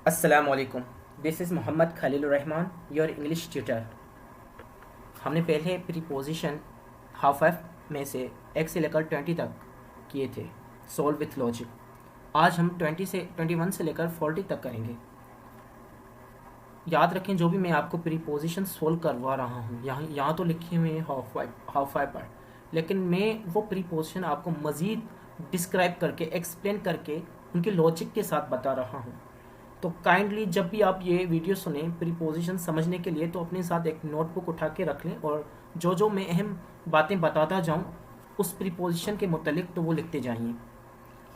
अस्सलामुअलैकुम। This is Mohammad Khalil Rahman, your English tutor. हमने पहले प्रीपोजिशन हाफ एफ में से एक से लेकर 20 तक किए थे, सोल्व विथ लॉजिक। आज हम 21 से लेकर 40 तक करेंगे। याद रखें, जो भी मैं आपको प्रीपोजिशन सोल्व करवा रहा हूँ, यहाँ तो लिखे हुए हैं हाफ फाइव पर, लेकिन मैं वो प्रीपोजिशन आपको मज़ीद डिस्क्राइब करके, एक्सप्लेन करके, उनके लॉजिक के साथ बता रहा हूँ। तो काइंडली जब भी आप ये वीडियो सुने प्रीपोजिशन समझने के लिए, तो अपने साथ एक नोटबुक उठा के रख लें और जो जो मैं अहम बातें बताता जाऊँ उस प्रीपोजिशन के मुतालिक तो वो लिखते जाइए।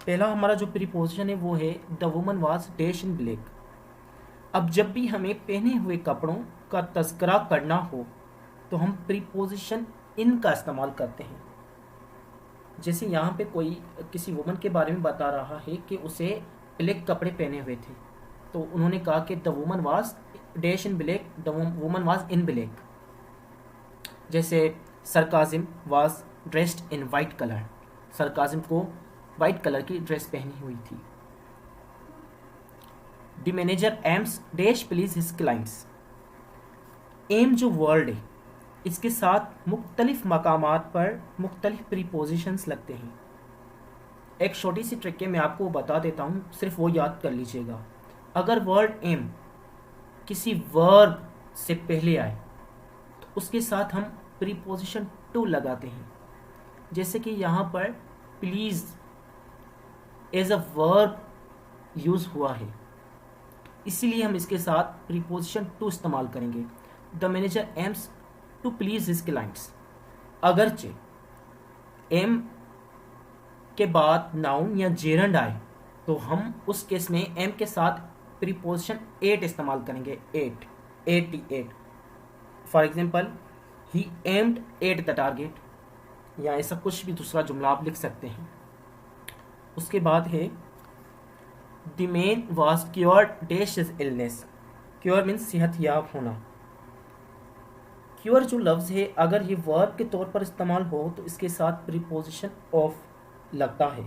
पहला हमारा जो प्रीपोजिशन है वो है the woman was dash in black. अब जब भी हमें पहने हुए कपड़ों का तस्करा करना हो तो हम प्रीपोजिशन इन का इस्तेमाल करते हैं। जैसे यहाँ पे कोई किसी वुमन के बारे में बता रहा है कि उसे ब्लैक कपड़े पहने हुए थे, तो उन्होंने कहा कि the woman was dash in black, the woman was in black. जैसे सरकाजिम was dressed in white colour, सरकाजिम को वाइट कलर की ड्रेस पहनी हुई थी। The manager aims dash please his clients. Aim जो वर्ड है, इसके साथ मुख्तलिफ मकामात पर मुख्तलिफ प्रीपोजिशंस लगते हैं। एक छोटी सी ट्रिक है, मैं आपको बता देता हूँ, सिर्फ वो याद कर लीजिएगा। अगर वर्ड एम किसी वर्ब से पहले आए तो उसके साथ हम प्रीपोजिशन टू लगाते हैं। जैसे कि यहाँ पर please as a verb use हुआ है, इसीलिए हम इसके साथ प्रीपोजिशन टू इस्तेमाल करेंगे। The manager aims to please his clients. अगरचे एम के बाद नाउन या जेरंड आए तो हम उस केस में एम के साथ प्रीपोजिशन एट इस्तेमाल करेंगे। At for example, he aimed at the target, या ऐसा कुछ भी दूसरा जुमला आप लिख सकते हैं। उसके बाद है the man was cured dash his illness. Cure means सेहत याब होना। क्योर जो लफ्ज़ है, अगर ये वर्ब के तौर पर इस्तेमाल हो तो इसके साथ प्रीपोजिशन ऑफ लगता है,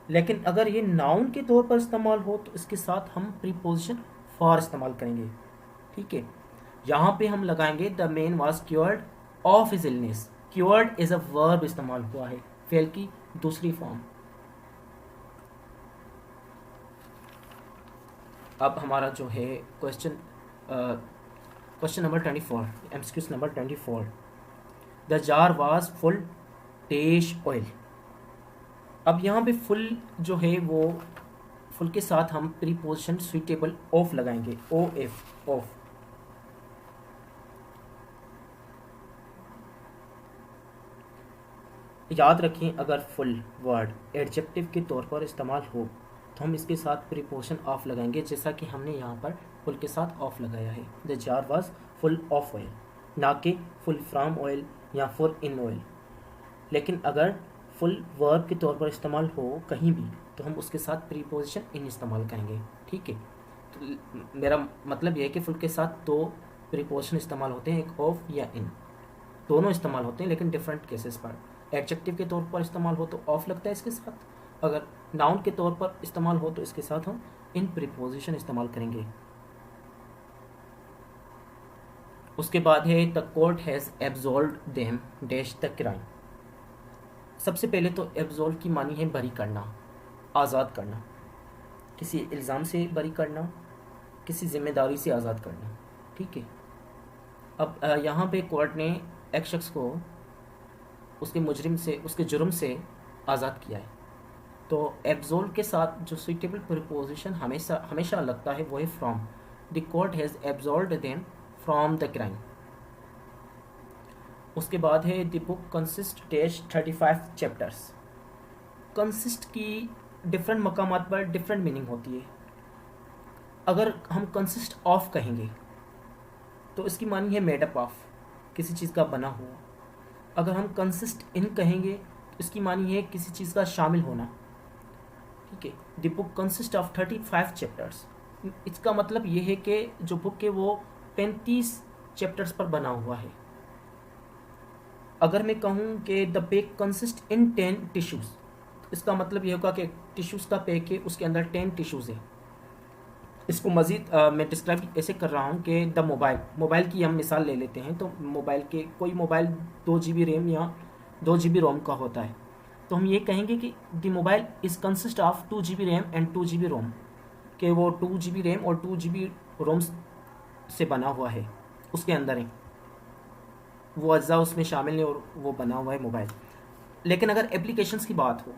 लेकिन अगर ये नाउन के तौर पर इस्तेमाल हो तो इसके साथ हम प्रीपोजिशन फॉर इस्तेमाल करेंगे। ठीक है, यहाँ पे हम लगाएंगे the man was cured of his illness. Cured as a verb इस्तेमाल हुआ है, फेल की दूसरी फॉर्म। अब हमारा जो है question number 24, MCQs number 24। The jar was full dash oil. अब यहाँ पे फुल जो है वो फुल के साथ हम प्रीपोजिशन सुइटेबल ऑफ लगाएंगे, ओ एफ, ऑफ। याद रखें, अगर फुल वर्ड एडजेक्टिव के तौर पर इस्तेमाल हो तो हम इसके साथ प्रीपोजिशन ऑफ लगाएंगे, जैसा कि हमने यहाँ पर फुल के साथ ऑफ लगाया है। The jar was full of oil, ना कि फुल फ्रॉम ऑयल या फुल इन ऑयल। लेकिन अगर फुल वर्ब के तौर पर इस्तेमाल हो कहीं भी तो हम उसके साथ प्रीपोजिशन इन इस्तेमाल करेंगे। ठीक है, तो मेरा मतलब यह है कि फुल के साथ दो प्रीपोजिशन इस्तेमाल होते हैं, एक ऑफ या इन, दोनों इस्तेमाल होते हैं लेकिन डिफरेंट केसेस पर। एडजेक्टिव के तौर पर इस्तेमाल हो तो ऑफ लगता है इसके साथ, अगर नाउन के तौर पर इस्तेमाल हो तो इसके साथ हम इन प्रीपोजिशन इस्तेमाल करेंगे। उसके बाद है the court has absolved them dash the crime. सबसे पहले तो एब्सॉल्व की मानी है बरी करना, आज़ाद करना, किसी इल्ज़ाम से बरी करना, किसी जिम्मेदारी से आज़ाद करना। ठीक है, अब यहाँ पे कोर्ट ने एक शख्स को उसके मुजरिम से, उसके जुर्म से आज़ाद किया है, तो एब्सॉल्व के साथ जो सुइटेबल प्रीपोजिशन हमेशा लगता है वो है from. The court has absolved them from the crime. उसके बाद है the book consist dash 35 chapters. Consist की डिफरेंट मकामात पर डिफरेंट मीनिंग होती है। अगर हम कंसिस्ट ऑफ कहेंगे तो इसकी मानी है मेड अप ऑफ, किसी चीज़ का बना हुआ। अगर हम कंसिस्ट इन कहेंगे तो इसकी मानी है किसी चीज़ का शामिल होना। ठीक है, the book consist of 35 chapters. इसका मतलब ये है कि जो बुक है वो 35 चैप्टर्स पर बना हुआ है। अगर मैं कहूँ कि the pack consist in 10 tissues, तो इसका मतलब ये होगा कि टिश्यूज़ का पैक है, उसके अंदर 10 टिश्यूज़ है। इसको मज़ीद मैं डिस्क्राइब ऐसे कर रहा हूँ कि द मोबाइल की हम मिसाल ले लेते हैं। तो मोबाइल के कोई मोबाइल 2 GB रैम या 2 GB रोम का होता है, तो हम ये कहेंगे कि the mobile is consist of 2 GB RAM and 2 GB रोम, कि वो 2 GB रैम और 2 GB रोम से बना हुआ है, उसके अंदर है, वो अज्जा उसमें शामिल है और वो बना हुआ है मोबाइल। लेकिन अगर एप्लीकेशंस की बात हो,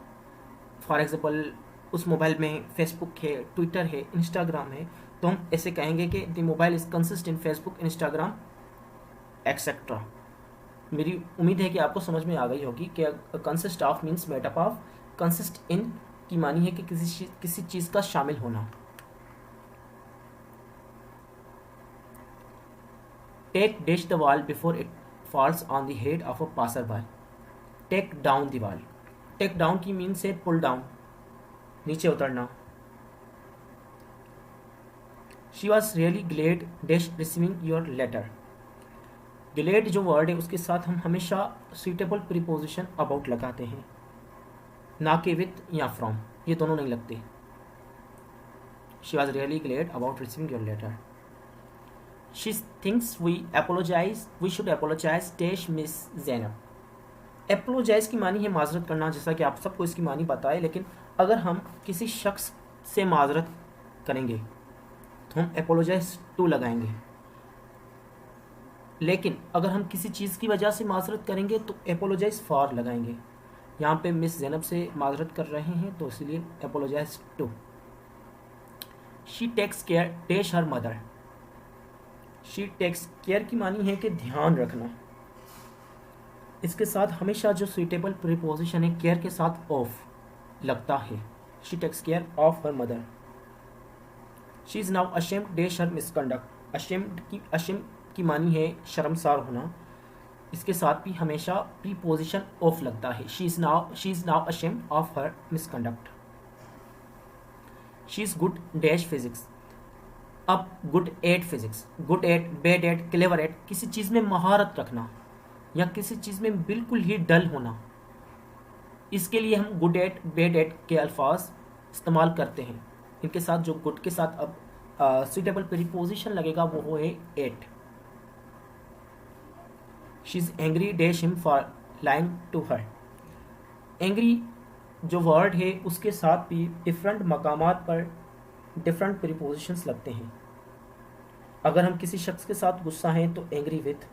फॉर एग्ज़ाम्पल उस मोबाइल में फेसबुक है, ट्विटर है, इंस्टाग्राम है, तो हम ऐसे कहेंगे कि the mobile is consist in Facebook, Instagram etcetera. मेरी उम्मीद है कि आपको समझ में आ गई होगी कि consist of means made up of, consist in की मानी है कि किसी चीज़ का शामिल होना। Take dish the wall before it falls on the head of a passer by. Take down the wall, take down की मीन्स है पुल डाउन, नीचे उतरना। She was really glad dash receiving your letter. Glad जो word है उसके साथ हम हमेशा सुइटेबल प्रीपोजिशन अबाउट लगाते हैं, ना कि विथ या फ्रॉम, ये दोनों नहीं लगते। She was really glad about receiving your letter. She thinks we should apologise dash miss Zainab. Apologise की मानी है माजरत करना, जैसा कि आप सबको इसकी मानी पता है, लेकिन अगर हम किसी शख्स से माजरत करेंगे तो हम अपोलोजाइज टू लगाएंगे, लेकिन अगर हम किसी चीज़ की वजह से माजरत करेंगे तो अपोलोजाइज फॉर लगाएंगे। यहाँ पे मिस जैनब से माजरत कर रहे हैं तो इसलिए apologise to. She takes care dash her mother. She takes care की मानी है कि ध्यान रखना, इसके साथ हमेशा जो सुइटेबल प्रीपोजिशन है केयर के साथ ऑफ लगता है। She takes care of her mother. She is now ashamed dash her misconduct. Ashamed की मानी है शर्मसार होना, इसके साथ भी हमेशा प्रीपोजिशन ऑफ लगता है। She is now ashamed of her misconduct. She is good dash physics. अब good at physics, good at, bad at, clever at, किसी चीज़ में महारत रखना या किसी चीज़ में बिल्कुल ही डल होना, इसके लिए हम गुड एट, बैड एट के अल्फाज इस्तेमाल करते हैं। इनके साथ जो गुड के साथ अब सुइटेबल प्रीपोजिशन लगेगा वो है at. She is angry dash him for lying to her. Angry जो वर्ड है उसके साथ भी डिफरेंट मकामात पर डिफरेंट प्रीपोजिशंस लगते हैं। अगर हम किसी शख्स के साथ गुस्सा हैं तो एंग्री विथ,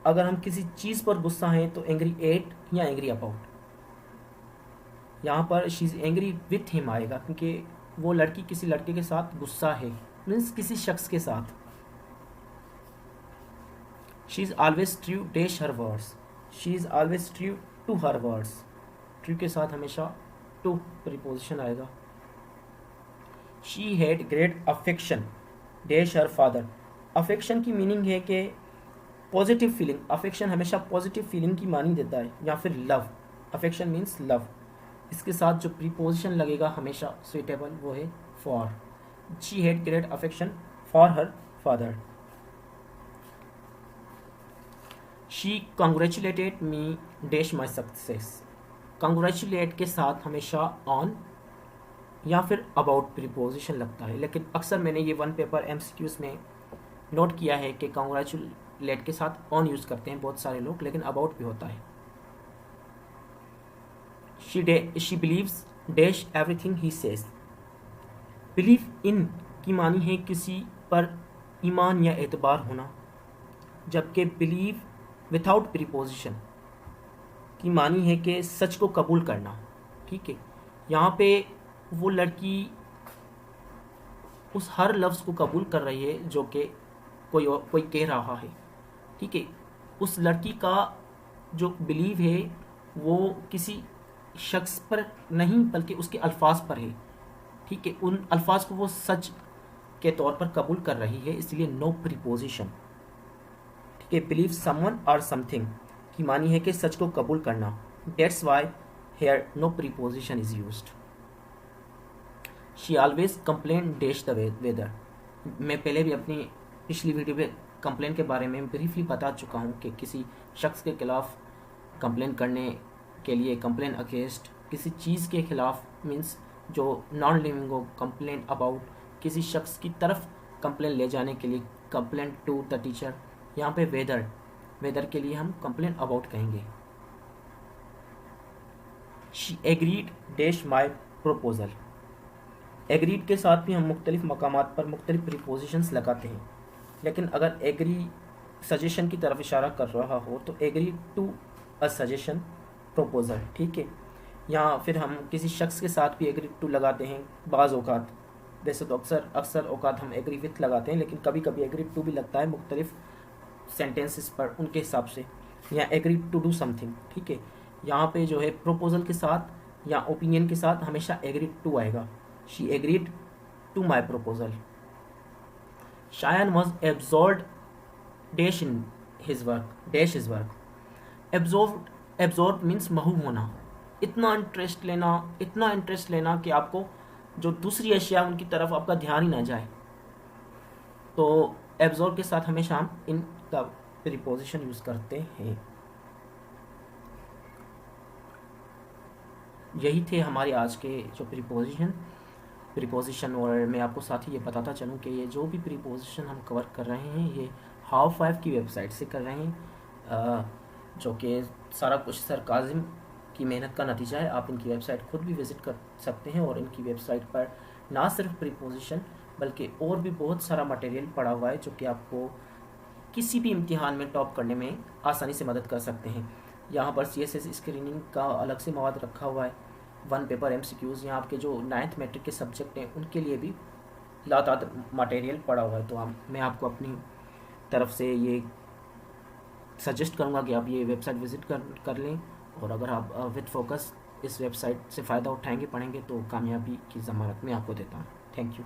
अगर हम किसी चीज़ पर गुस्सा हैं तो एंग्री एट या एंग्री अबाउट। यहाँ पर she is angry with him आएगा क्योंकि वो लड़की किसी लड़के के साथ गुस्सा है, मीन्स किसी शख्स के साथ। She is always true dash her words. She is always true to her words. True के साथ हमेशा टू प्रीपोजिशन आएगा। She had great affection dash her father. Affection की मीनिंग है कि पॉजिटिव फीलिंग, अफेक्शन हमेशा पॉजिटिव फीलिंग की मानी देता है, या फिर लव, अफेक्शन मीन्स लव। इसके साथ जो प्रीपोजिशन लगेगा हमेशा सुइटेबल वो है for. She had great affection for her father. She congratulated me dash my success. Congratulate के साथ हमेशा ऑन या फिर अबाउट प्रीपोजिशन लगता है, लेकिन अक्सर मैंने ये वन पेपर MCQs में नोट किया है कि कॉन्ग्रेचुलेट के साथ ऑन यूज़ करते हैं बहुत सारे लोग, लेकिन अबाउट भी होता है। She beliefs dash everything he says. Believe in की मानी है किसी पर ईमान या एतबार होना, जबकि बिलीव विदाउट प्रीपोजिशन की मानी है कि सच को कबूल करना। ठीक है, यहाँ पे वो लड़की उस हर लफ्ज़ को कबूल कर रही है जो कि कोई कह रहा है। ठीक है, उस लड़की का जो बिलीव है वो किसी शख्स पर नहीं बल्कि उसके अल्फाज पर है। ठीक है, उन अल्फाज को वो सच के तौर पर कबूल कर रही है, इसलिए नो प्रीपोजिशन। ठीक है, बिलीव समवन और समथिंग की मानी है कि सच को कबूल करना। That's why here no preposition is used. She always complain dash the weather. मैं पहले भी अपनी पिछली वीडियो में कंप्लेन के बारे में ब्रीफली बता चुका हूँ कि किसी शख्स के खिलाफ कंप्लेन करने के लिए, कंप्लेन अगेंस्ट किसी चीज़ के खिलाफ मीन्स जो नॉन लिविंग हो, कंप्लेन अबाउट किसी शख्स की तरफ कंप्लेन ले जाने के लिए कंप्लेन टू द टीचर, यहाँ पे वेदर के लिए हम कंप्लेन अबाउट कहेंगे। She agreed dash my proposal. Agreed के साथ भी हम मुख्तलिफ मकामात पर मुख्तलिफ प्रीपोजिशंस लगाते हैं, लेकिन अगर एग्री सजेशन की तरफ इशारा कर रहा हो तो agree to a suggestion proposal, ठीक है। यहाँ फिर हम किसी शख्स के साथ भी एग्री टू लगाते हैं बाज़ औक़ात, वैसे तो अक्सर औक़ात हम एग्री विथ लगाते हैं, लेकिन कभी कभी एग्री टू भी लगता है मुख्तलिफ सेंटेंसेस पर उनके हिसाब से, या एग्री टू डू समथिंग, ठीक है। यहाँ पे जो है प्रपोजल के साथ या ओपिनियन के साथ हमेशा एग्री टू आएगा। She agreed to my proposal. Shayan was absorbed dash in his work dash his work. Absorb means महूब होना, इतना इंटरेस्ट लेना कि आपको जो दूसरी अशिया उनकी तरफ आपका ध्यान ही ना जाए। तो एब्जॉर्ब के साथ हमेशा हम इनका प्रीपोजिशन यूज़ करते हैं। यही थे हमारे आज के जो प्रीपोजिशन। और मैं आपको साथ ही ये बताता चलूँ कि ये जो भी प्रीपोजिशन हम कवर कर रहे हैं ये हाउ फाइव की वेबसाइट से कर रहे हैं, जो कि सारा कुछ सर काजिम की मेहनत का नतीजा है। आप इनकी वेबसाइट खुद भी विज़िट कर सकते हैं, और इनकी वेबसाइट पर ना सिर्फ प्रीपोजिशन बल्कि और भी बहुत सारा मटेरियल पड़ा हुआ है जो कि आपको किसी भी इम्तिहान में टॉप करने में आसानी से मदद कर सकते हैं। यहाँ पर CSS स्क्रीनिंग का अलग से मवाद रखा हुआ है, 1 पेपर MCQs, यहाँ आपके जो 9th मैट्रिक के सब्जेक्ट हैं उनके लिए भी लाताद मटेरियल पड़ा हुआ है। तो मैं आपको अपनी तरफ से ये सजेस्ट करूँगा कि आप ये वेबसाइट विज़िट कर लें, और अगर आप विद फोकस इस वेबसाइट से फ़ायदा उठाएंगे, पढ़ेंगे, तो कामयाबी की ज़मानत मैं आपको देता हूँ। Thank you.